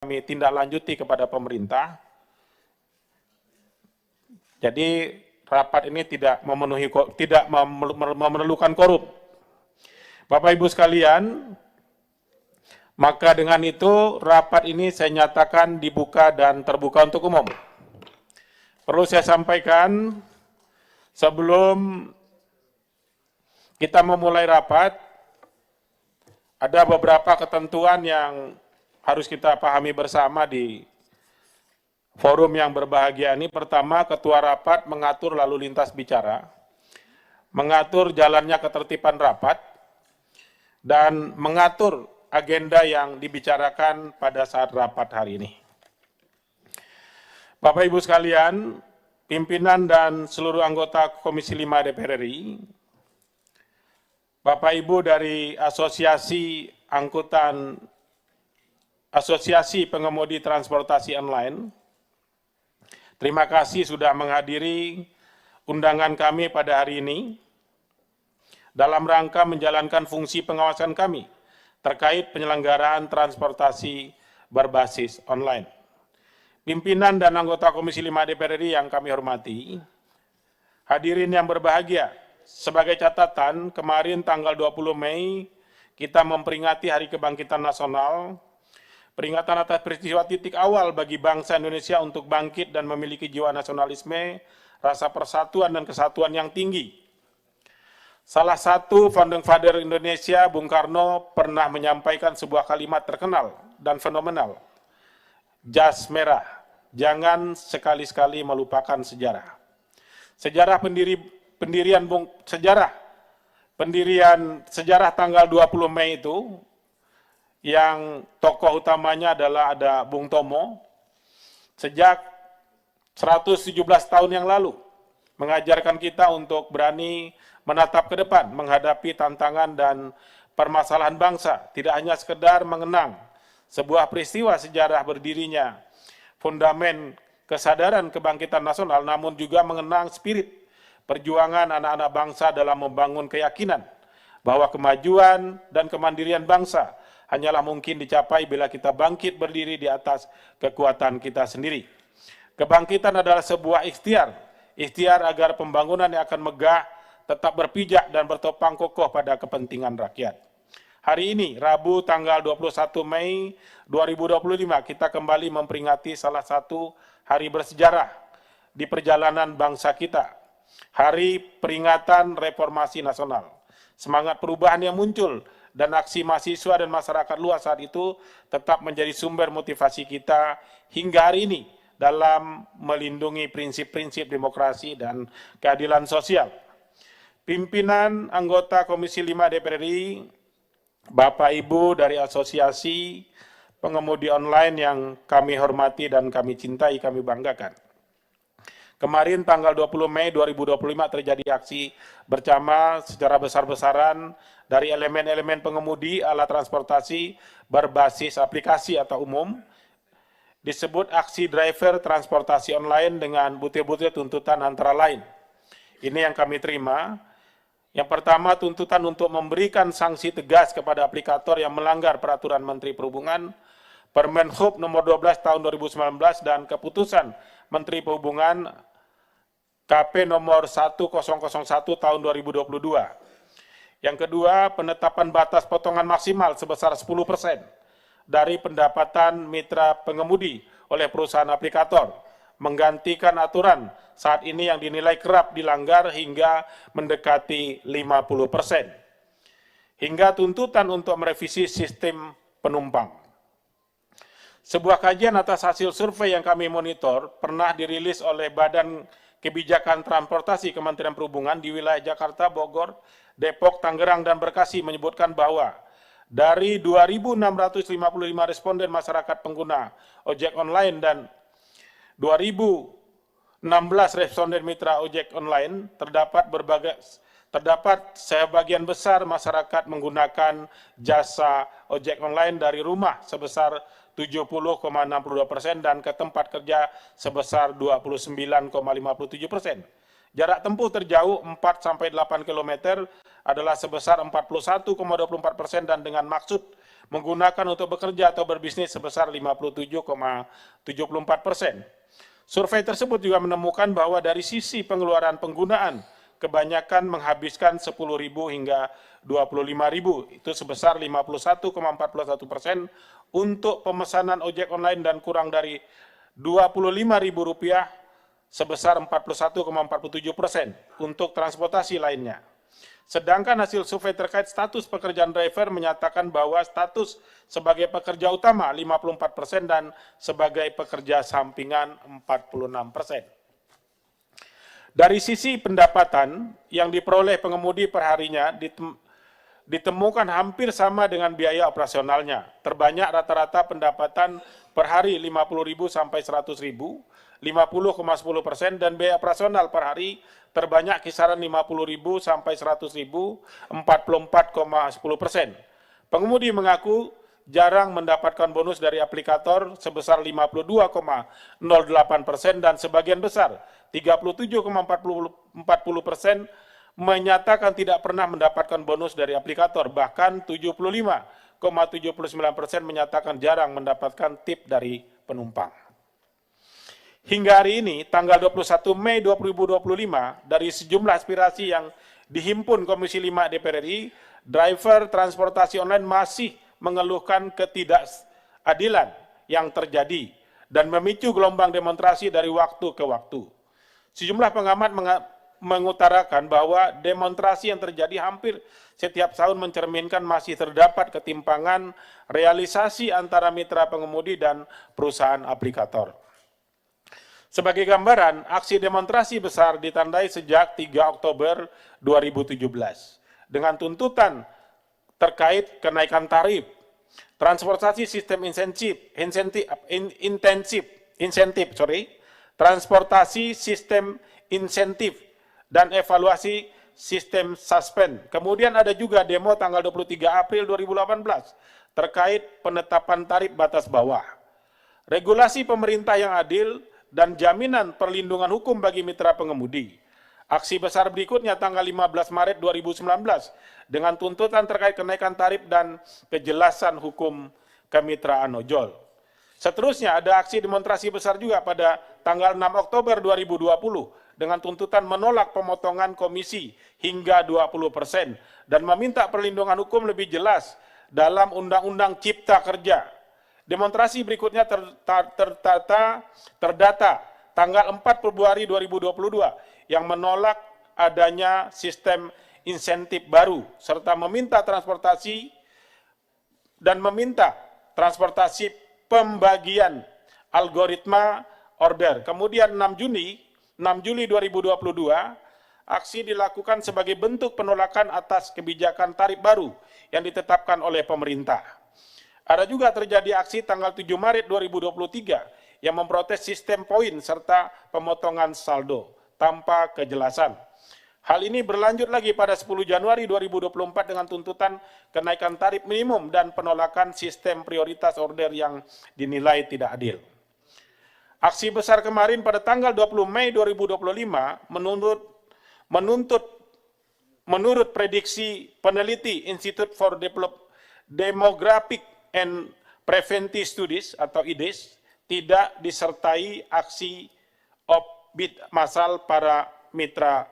kami tindak lanjuti kepada pemerintah. Jadi rapat ini tidak memerlukan korup. Bapak Ibu sekalian, maka dengan itu rapat ini saya nyatakan dibuka dan terbuka untuk umum. Perlu saya sampaikan sebelum kita memulai rapat, ada beberapa ketentuan yang harus kita pahami bersama di forum yang berbahagia ini. Pertama, ketua rapat mengatur lalu lintas bicara, mengatur jalannya ketertiban rapat, dan mengatur agenda yang dibicarakan pada saat rapat hari ini. Bapak Ibu sekalian, pimpinan dan seluruh anggota Komisi 5 DPR RI, Bapak Ibu dari Asosiasi Pengemudi Transportasi Online, terima kasih sudah menghadiri undangan kami pada hari ini dalam rangka menjalankan fungsi pengawasan kami terkait penyelenggaraan transportasi berbasis online. Pimpinan dan anggota Komisi 5 DPR RI yang kami hormati, hadirin yang berbahagia, sebagai catatan, kemarin tanggal 20 Mei kita memperingati Hari Kebangkitan Nasional, peringatan atas peristiwa titik awal bagi bangsa Indonesia untuk bangkit dan memiliki jiwa nasionalisme, rasa persatuan dan kesatuan yang tinggi. Salah satu founding father Indonesia, Bung Karno, pernah menyampaikan sebuah kalimat terkenal dan fenomenal. Jas merah, jangan sekali-sekali melupakan sejarah. Sejarah tanggal 20 Mei itu, yang tokoh utamanya adalah ada Bung Tomo, sejak 117 tahun yang lalu, mengajarkan kita untuk berani menatap ke depan, menghadapi tantangan dan permasalahan bangsa, tidak hanya sekedar mengenang sebuah peristiwa sejarah berdirinya fundamen kesadaran kebangkitan nasional, namun juga mengenang spirit perjuangan anak-anak bangsa dalam membangun keyakinan bahwa kemajuan dan kemandirian bangsa hanyalah mungkin dicapai bila kita bangkit berdiri di atas kekuatan kita sendiri. Kebangkitan adalah sebuah ikhtiar agar pembangunan yang akan megah tetap berpijak dan bertopang kokoh pada kepentingan rakyat. Hari ini, Rabu tanggal 21 Mei 2025, kita kembali memperingati salah satu hari bersejarah di perjalanan bangsa kita. Hari peringatan reformasi nasional. Semangat perubahan yang muncul dan aksi mahasiswa dan masyarakat luas saat itu tetap menjadi sumber motivasi kita hingga hari ini dalam melindungi prinsip-prinsip demokrasi dan keadilan sosial. Pimpinan anggota Komisi 5 DPR RI, Bapak Ibu dari Asosiasi Pengemudi Online yang kami hormati dan kami cintai, kami banggakan. Kemarin tanggal 20 Mei 2025 terjadi aksi bersama secara besar-besaran dari elemen-elemen pengemudi alat transportasi berbasis aplikasi atau umum, disebut aksi driver transportasi online dengan butir-butir tuntutan antara lain. Ini yang kami terima. Yang pertama, tuntutan untuk memberikan sanksi tegas kepada aplikator yang melanggar peraturan Menteri Perhubungan, Permen Hub nomor 12 tahun 2019 dan keputusan Menteri Perhubungan KP nomor 1001 tahun 2022. Yang kedua, penetapan batas potongan maksimal sebesar 10% dari pendapatan mitra pengemudi oleh perusahaan aplikator, menggantikan aturan saat ini yang dinilai kerap dilanggar hingga mendekati 50%. Hingga tuntutan untuk merevisi sistem penumpang. Sebuah kajian atas hasil survei yang kami monitor pernah dirilis oleh Badan Kebijakan Transportasi Kementerian Perhubungan di wilayah Jakarta, Bogor, Depok, Tangerang, dan Bekasi menyebutkan bahwa dari 2.655 responden masyarakat pengguna ojek online dan 2.016 responden mitra ojek online, terdapat sebagian besar masyarakat menggunakan jasa ojek online dari rumah sebesar 70,62% dan ke tempat kerja sebesar 29,57%. Jarak tempuh terjauh 4-8 km adalah sebesar 41,24% dan dengan maksud menggunakan untuk bekerja atau berbisnis sebesar 57,74%. Survei tersebut juga menemukan bahwa dari sisi pengeluaran penggunaan, kebanyakan menghabiskan 10.000 hingga 25.000, itu sebesar 51,41%, untuk pemesanan ojek online dan kurang dari Rp25.000 sebesar 41,47% untuk transportasi lainnya. Sedangkan hasil survei terkait status pekerjaan driver menyatakan bahwa status sebagai pekerja utama 54% dan sebagai pekerja sampingan 46%. Dari sisi pendapatan yang diperoleh pengemudi per harinya ditemukan hampir sama dengan biaya operasionalnya. Terbanyak rata-rata pendapatan per hari 50.000 sampai 100.000, 50,10%, dan biaya operasional per hari terbanyak kisaran 50.000 sampai 100.000, 44,10%. Pengemudi mengaku jarang mendapatkan bonus dari aplikator sebesar 52,08%, dan sebagian besar 37,40% menyatakan tidak pernah mendapatkan bonus dari aplikator, bahkan 75,79% menyatakan jarang mendapatkan tip dari penumpang. Hingga hari ini, tanggal 21 Mei 2025, dari sejumlah aspirasi yang dihimpun Komisi 5 DPR RI, driver transportasi online masih mengeluhkan ketidakadilan yang terjadi dan memicu gelombang demonstrasi dari waktu ke waktu. Sejumlah pengamat mengutarakan bahwa demonstrasi yang terjadi hampir setiap tahun mencerminkan masih terdapat ketimpangan realisasi antara mitra pengemudi dan perusahaan aplikator. Sebagai gambaran, aksi demonstrasi besar ditandai sejak 3 Oktober 2017 dengan tuntutan terkait kenaikan tarif, transportasi sistem transportasi sistem insentif, dan evaluasi sistem suspend. Kemudian ada juga demo tanggal 23 April 2018 terkait penetapan tarif batas bawah. Regulasi pemerintah yang adil dan jaminan perlindungan hukum bagi mitra pengemudi. Aksi besar berikutnya tanggal 15 Maret 2019 dengan tuntutan terkait kenaikan tarif dan kejelasan hukum kemitraan ojol. Seterusnya ada aksi demonstrasi besar juga pada tanggal 6 Oktober 2020 dengan tuntutan menolak pemotongan komisi hingga 20% dan meminta perlindungan hukum lebih jelas dalam Undang-Undang Cipta Kerja. Demonstrasi berikutnya terdata tanggal 4 Februari 2022 yang menolak adanya sistem insentif baru serta meminta transportasi pembagian algoritma order. Kemudian 6 Juli 2022 aksi dilakukan sebagai bentuk penolakan atas kebijakan tarif baru yang ditetapkan oleh pemerintah. Ada juga terjadi aksi tanggal 7 Maret 2023 yang memprotes sistem poin serta pemotongan saldo tanpa kejelasan. Hal ini berlanjut lagi pada 10 Januari 2024 dengan tuntutan kenaikan tarif minimum dan penolakan sistem prioritas order yang dinilai tidak adil. Aksi besar kemarin pada tanggal 20 Mei 2025 menurut prediksi peneliti Institute for Demographic and Preventive Studies atau IDES tidak disertai aksi offbid massal para mitra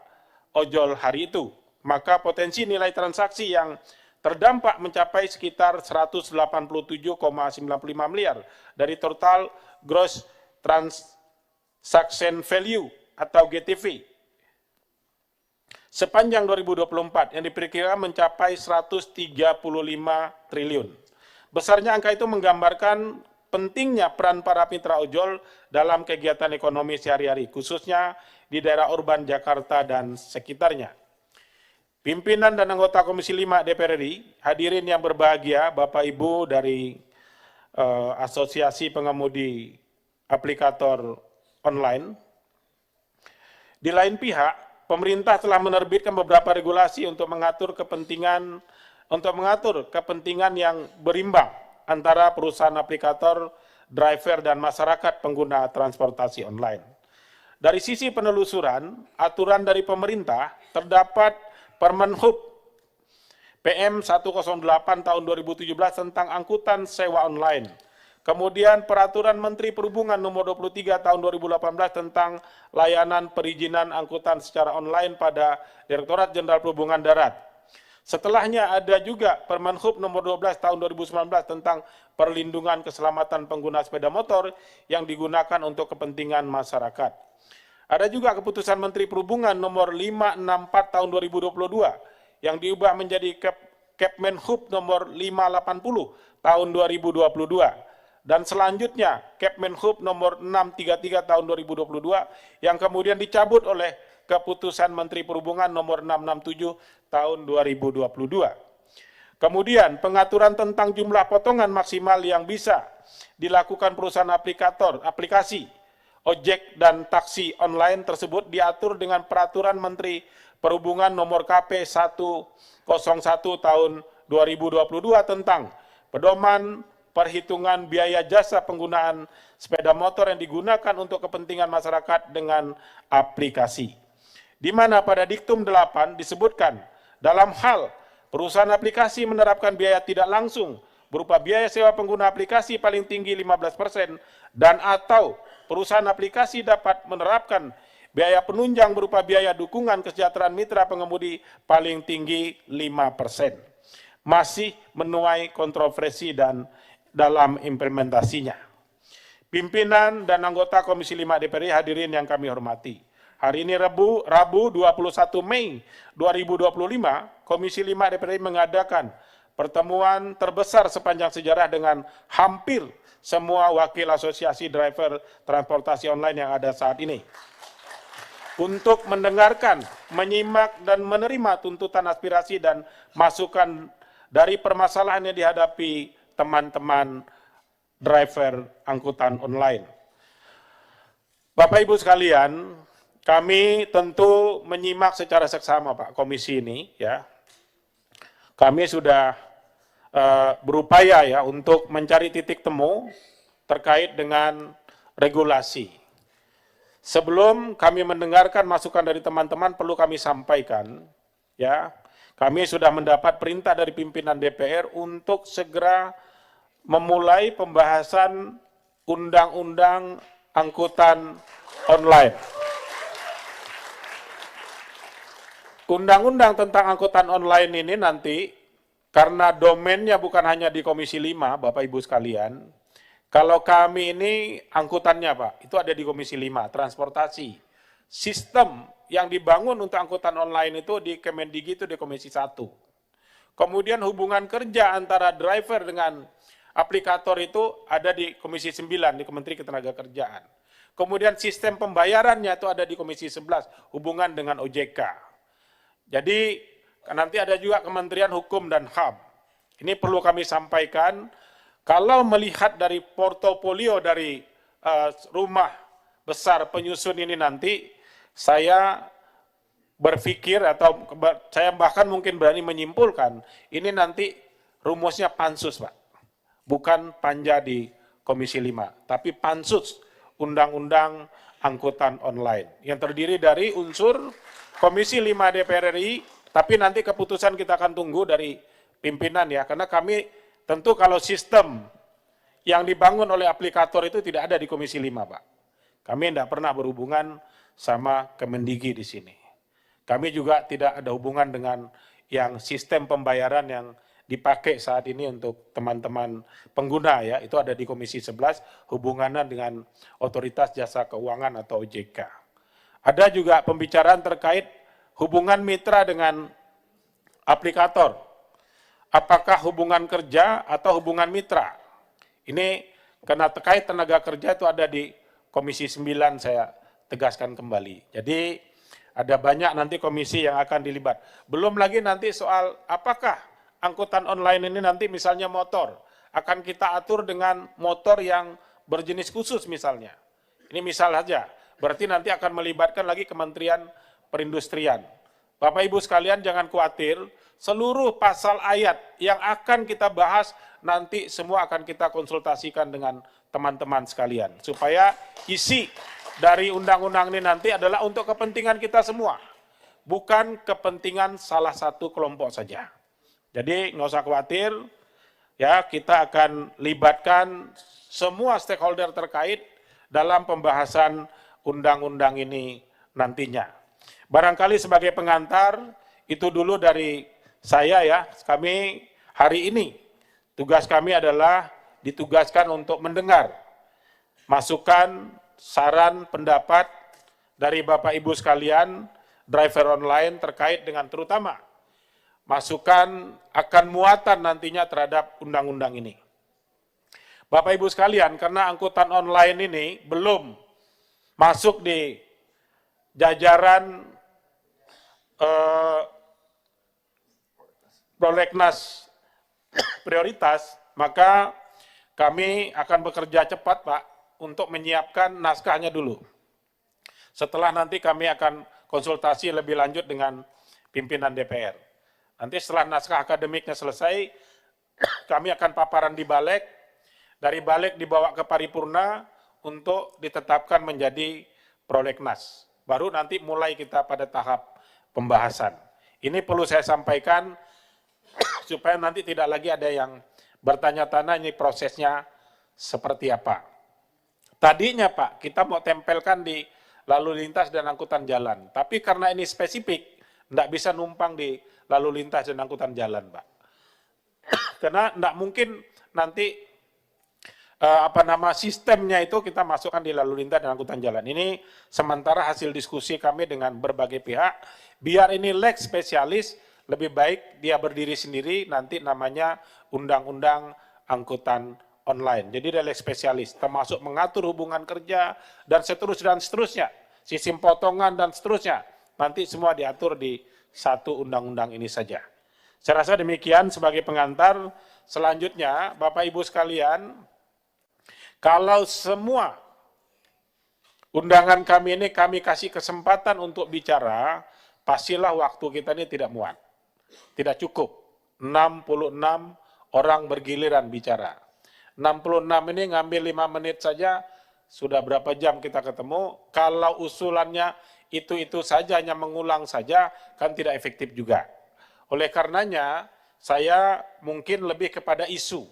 ojol hari itu. Maka potensi nilai transaksi yang terdampak mencapai sekitar 187,95 miliar dari total gross transaction value atau GTV sepanjang 2024 yang diperkirakan mencapai 135 triliun. Besarnya angka itu menggambarkan pentingnya peran para mitra ojol dalam kegiatan ekonomi sehari-hari, khususnya di daerah urban Jakarta dan sekitarnya. Pimpinan dan anggota Komisi 5 DPR RI, hadirin yang berbahagia, Bapak Ibu dari Asosiasi Pengemudi Aplikator Online. Di lain pihak, pemerintah telah menerbitkan beberapa regulasi untuk mengatur kepentingan yang berimbang antara perusahaan aplikator, driver, dan masyarakat pengguna transportasi online. Dari sisi penelusuran, aturan dari pemerintah terdapat PM 108 tahun 2017 tentang angkutan sewa online. Kemudian Peraturan Menteri Perhubungan nomor 23 tahun 2018 tentang layanan perizinan angkutan secara online pada Direktorat Jenderal Perhubungan Darat. Setelahnya ada juga Permenhub nomor 12 tahun 2019 tentang perlindungan keselamatan pengguna sepeda motor yang digunakan untuk kepentingan masyarakat. Ada juga keputusan Menteri Perhubungan nomor 564 tahun 2022 yang diubah menjadi Kepmenhub nomor 580 tahun 2022. Dan selanjutnya Kepmenhub nomor 633 tahun 2022 yang kemudian dicabut oleh keputusan Menteri Perhubungan nomor 667 tahun 2022. Kemudian pengaturan tentang jumlah potongan maksimal yang bisa dilakukan perusahaan aplikasi, ojek dan taksi online tersebut diatur dengan Peraturan Menteri Perhubungan nomor KP 101 tahun 2022 tentang pedoman perhitungan biaya jasa penggunaan sepeda motor yang digunakan untuk kepentingan masyarakat dengan aplikasi. Di mana pada diktum 8 disebutkan dalam hal perusahaan aplikasi menerapkan biaya tidak langsung berupa biaya sewa pengguna aplikasi paling tinggi 15% dan atau perusahaan aplikasi dapat menerapkan biaya penunjang berupa biaya dukungan kesejahteraan mitra pengemudi paling tinggi 5%. Masih menuai kontroversi dan dalam implementasinya. Pimpinan dan anggota Komisi 5 DPR hadirin yang kami hormati. Hari ini Rabu 21 Mei 2025, Komisi 5 DPR mengadakan pertemuan terbesar sepanjang sejarah dengan hampir semua wakil asosiasi driver transportasi online yang ada saat ini. Untuk mendengarkan, menyimak, dan menerima tuntutan aspirasi dan masukan dari permasalahan yang dihadapi teman-teman driver angkutan online. Bapak Ibu sekalian, kami tentu menyimak secara seksama Pak Komisi ini ya. Kami sudah berupaya ya untuk mencari titik temu terkait dengan regulasi. Sebelum kami mendengarkan masukan dari teman-teman perlu kami sampaikan ya, kami sudah mendapat perintah dari pimpinan DPR untuk segera memulai pembahasan undang-undang angkutan online. Undang-undang tentang angkutan online ini nanti, karena domainnya bukan hanya di Komisi 5, Bapak Ibu sekalian, kalau kami ini angkutannya Pak, itu ada di Komisi 5, transportasi. Sistem yang dibangun untuk angkutan online itu di Kemendikbud itu di Komisi 1. Kemudian hubungan kerja antara driver dengan aplikator itu ada di Komisi 9, di Kementerian Ketenagakerjaan. Kemudian sistem pembayarannya itu ada di Komisi 11, hubungan dengan OJK. Jadi nanti ada juga Kementerian Hukum dan HAM. Ini perlu kami sampaikan, kalau melihat dari portofolio dari rumah besar penyusun ini nanti, saya berpikir atau saya bahkan mungkin berani menyimpulkan, ini nanti rumusnya pansus Pak. Bukan panja di Komisi 5, tapi pansus Undang-Undang Angkutan Online. Yang terdiri dari unsur Komisi 5 DPR RI, tapi nanti keputusan kita akan tunggu dari pimpinan ya, karena kami tentu kalau sistem yang dibangun oleh aplikator itu tidak ada di Komisi 5 Pak. Kami tidak pernah berhubungan sama Kemendikbud di sini. Kami juga tidak ada hubungan dengan yang sistem pembayaran yang dipakai saat ini untuk teman-teman pengguna ya, itu ada di Komisi 11 hubungannya dengan Otoritas Jasa Keuangan atau OJK. Ada juga pembicaraan terkait hubungan mitra dengan aplikator. Apakah hubungan kerja atau hubungan mitra? Ini karena terkait tenaga kerja itu ada di Komisi 9 saya tegaskan kembali. Jadi ada banyak nanti komisi yang akan dilibat. Belum lagi nanti soal apakah angkutan online ini nanti misalnya motor, akan kita atur dengan motor yang berjenis khusus misalnya. Ini misal saja, berarti nanti akan melibatkan lagi Kementerian Perindustrian. Bapak Ibu sekalian jangan khawatir, seluruh pasal ayat yang akan kita bahas nanti semua akan kita konsultasikan dengan teman-teman sekalian. Supaya isi dari undang-undang ini nanti adalah untuk kepentingan kita semua. Bukan kepentingan salah satu kelompok saja. Jadi nggak usah khawatir, ya kita akan libatkan semua stakeholder terkait dalam pembahasan undang-undang ini nantinya. Barangkali sebagai pengantar, itu dulu dari saya ya, kami hari ini, tugas kami adalah ditugaskan untuk mendengar masukan, saran, pendapat dari Bapak Ibu sekalian, driver online terkait dengan terutama masukan akan muatan nantinya terhadap undang-undang ini. Bapak Ibu sekalian, karena angkutan online ini belum masuk di jajaran prolegnas prioritas, maka kami akan bekerja cepat, Pak, untuk menyiapkan naskahnya dulu. Setelah nanti kami akan konsultasi lebih lanjut dengan pimpinan DPR. Nanti setelah naskah akademiknya selesai, kami akan paparan di Balek, dari Balek dibawa ke paripurna untuk ditetapkan menjadi prolegnas. Baru nanti mulai kita pada tahap pembahasan. Ini perlu saya sampaikan supaya nanti tidak lagi ada yang bertanya-tanya ini prosesnya seperti apa. Tadinya Pak, kita mau tempelkan di lalu lintas dan angkutan jalan, tapi karena ini spesifik, tidak bisa numpang di lalu lintas dan angkutan jalan, Pak. Karena tidak mungkin nanti sistemnya itu kita masukkan di lalu lintas dan angkutan jalan. Ini sementara hasil diskusi kami dengan berbagai pihak, biar ini leg spesialis, lebih baik dia berdiri sendiri, nanti namanya Undang-Undang Angkutan Online. Jadi dia leg spesialis, termasuk mengatur hubungan kerja, dan seterusnya, sistem potongan dan seterusnya. Nanti semua diatur di satu undang-undang ini saja. Saya rasa demikian sebagai pengantar. Selanjutnya, Bapak Ibu sekalian, kalau semua undangan kami ini kami kasih kesempatan untuk bicara, pastilah waktu kita ini tidak muat. Tidak cukup. 66 orang bergiliran bicara. 66 ini ngambil 5 menit saja, sudah berapa jam kita ketemu. Kalau usulannya itu saja, hanya mengulang saja, kan tidak efektif juga. Oleh karenanya, saya mungkin lebih kepada isu.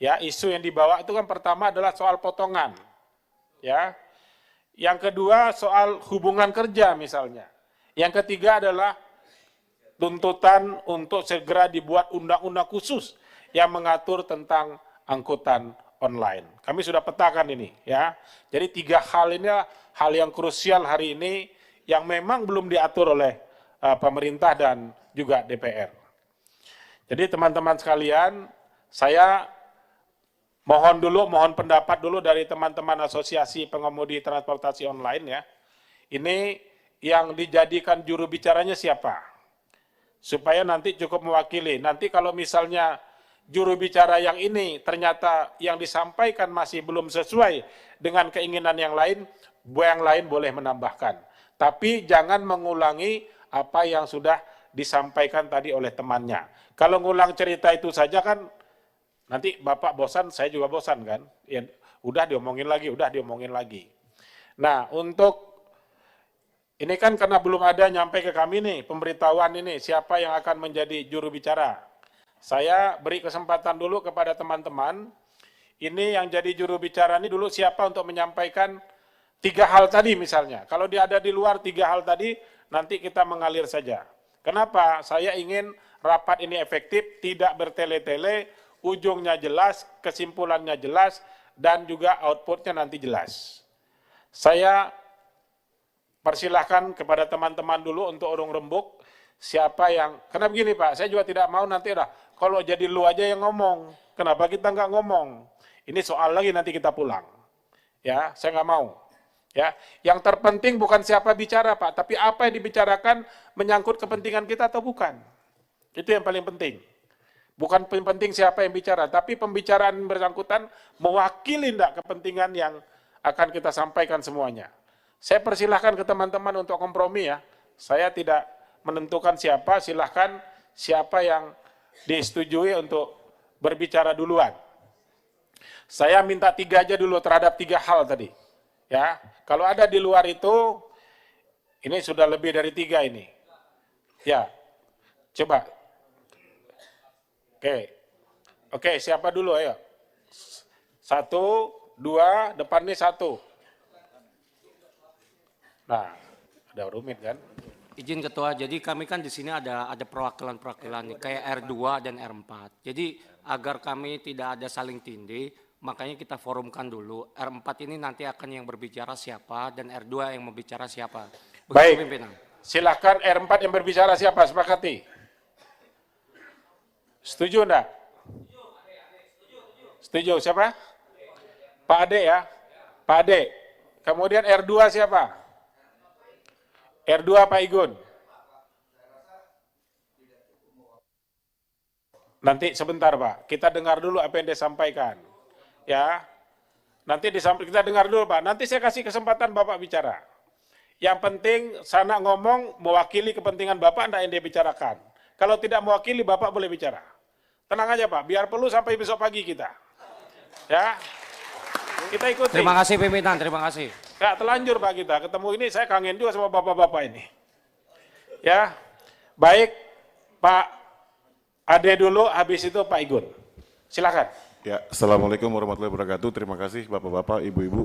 Ya, isu yang dibawa itu kan pertama adalah soal potongan. Ya. Yang kedua soal hubungan kerja misalnya. Yang ketiga adalah tuntutan untuk segera dibuat undang-undang khusus yang mengatur tentang angkutan online. Kami sudah petakan ini, ya. Jadi 3 hal ini hal yang krusial hari ini yang memang belum diatur oleh pemerintah dan juga DPR. Jadi teman-teman sekalian, saya mohon pendapat dulu dari teman-teman Asosiasi Pengemudi Transportasi Online ya. Ini yang dijadikan juru bicaranya siapa? Supaya nanti cukup mewakili. Nanti kalau misalnya juru bicara yang ini ternyata yang disampaikan masih belum sesuai dengan keinginan yang lain boleh menambahkan. Tapi jangan mengulangi apa yang sudah disampaikan tadi oleh temannya. Kalau ngulang cerita itu saja kan nanti Bapak bosan, saya juga bosan kan. Ya, udah diomongin lagi. Nah, untuk ini kan karena belum ada nyampe ke kami nih, pemberitahuan ini, siapa yang akan menjadi juru bicara. Saya beri kesempatan dulu kepada teman-teman, ini yang jadi juru bicara ini dulu siapa untuk menyampaikan 3 hal tadi misalnya. Kalau dia ada di luar 3 hal tadi, nanti kita mengalir saja. Kenapa? Saya ingin rapat ini efektif, tidak bertele-tele, ujungnya jelas, kesimpulannya jelas, dan juga outputnya nanti jelas. Saya persilahkan kepada teman-teman dulu untuk urung rembuk, siapa yang, karena begini Pak, saya juga tidak mau nanti kalau jadi lu aja yang ngomong, kenapa kita nggak ngomong? Ini soal lagi nanti kita pulang. Ya, saya nggak mau. Ya, yang terpenting bukan siapa bicara Pak, tapi apa yang dibicarakan menyangkut kepentingan kita atau bukan. Itu yang paling penting. Bukan penting siapa yang bicara, tapi pembicaraan bersangkutan mewakili enggak kepentingan yang akan kita sampaikan semuanya. Saya persilahkan ke teman-teman untuk kompromi ya. Saya tidak menentukan siapa, silahkan siapa yang disetujui untuk berbicara duluan. Saya minta 3 aja dulu terhadap 3 hal tadi. Ya, kalau ada di luar itu, ini sudah lebih dari 3 ini. Ya, coba. Oke, siapa dulu ayo? 1, 2, depan nih 1. Nah, ada rumit kan? Izin Ketua, jadi kami kan di sini ada perwakilan-perwakilan nih, kayak R2 dan R4. Jadi agar kami tidak ada saling tindih, makanya kita forumkan dulu. R4 ini nanti akan yang berbicara siapa dan R2 yang membicara siapa. Begitu, Baik, pimpinan. Silakan R4 yang berbicara siapa? Sepakati. Setuju enggak? Setuju, siapa? Pak Ade ya? Pak Ade. Kemudian R2 siapa? R2 Pak Igun. Nanti sebentar Pak, kita dengar dulu apa yang dia sampaikan. Ya, nanti kita dengar dulu Pak, nanti saya kasih kesempatan Bapak bicara. Yang penting sana ngomong mewakili kepentingan Bapak, enggak yang dia bicarakan. Kalau tidak mewakili Bapak boleh bicara. Tenang aja Pak, biar perlu sampai besok pagi kita. Ya, kita ikuti. Terima kasih pimpinan, terima kasih. Ya, telanjur Pak kita, ketemu ini saya kangen juga sama Bapak-Bapak ini. Ya, baik Pak Ade dulu, habis itu Pak Igun. Silakan. Ya, Assalamualaikum warahmatullahi wabarakatuh. Terima kasih Bapak-Bapak, Ibu-Ibu.